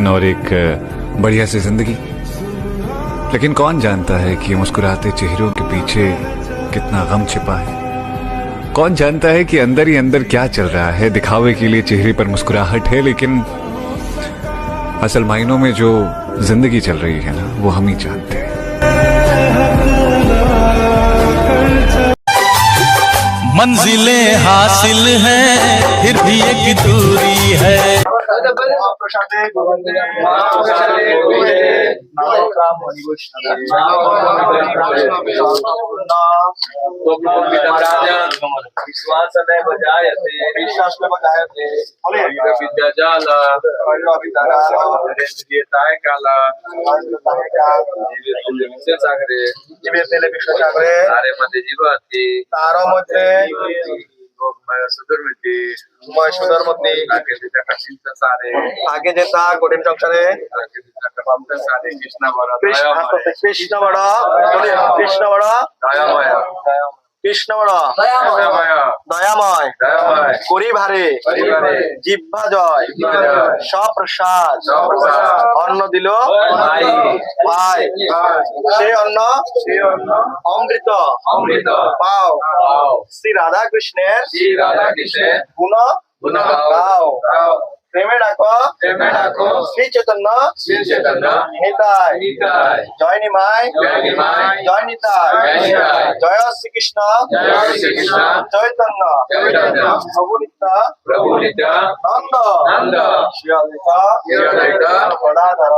और एक बढ़िया सी जिंदगी। लेकिन कौन जानता है कि मुस्कुराते चेहरों के पीछे कितना गम छिपा है। कौन जानता है कि अंदर ही अंदर क्या चल रहा है। दिखावे के लिए चेहरे पर मुस्कुराहट है, लेकिन असल मायनों में जो जिंदगी चल रही है ना, वो हम ही जानते हैं। मंजिलें हासिल हैं फिर भी एक दूरी है। আগে যেতা কঠিন সংসারে কৃষ্ণ বড় কৃষ্ণ বড় কৃষ্ণ বড় দয়াময় করি ভারে জিহ্বা জয় সপ্রসাদ অন্ন দিল ভাই সে অন্ন অমৃত পাও শ্রী রাধা কৃষ্ণের গুণ গাও প্রেমে ডাকো শ্রী চৈতন্য নিতাই জয় নিমাই জয় নিতাই জয় শ্রীকৃষ্ণ চৈতন্য প্রভু নিত্যানন্দ শ্রী অদ্বৈত গদাধর।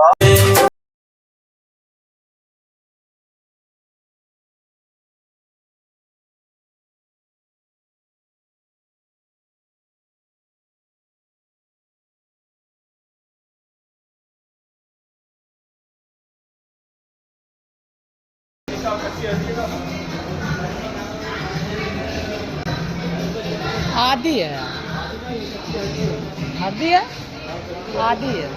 आदि है, आदि है, आदि है।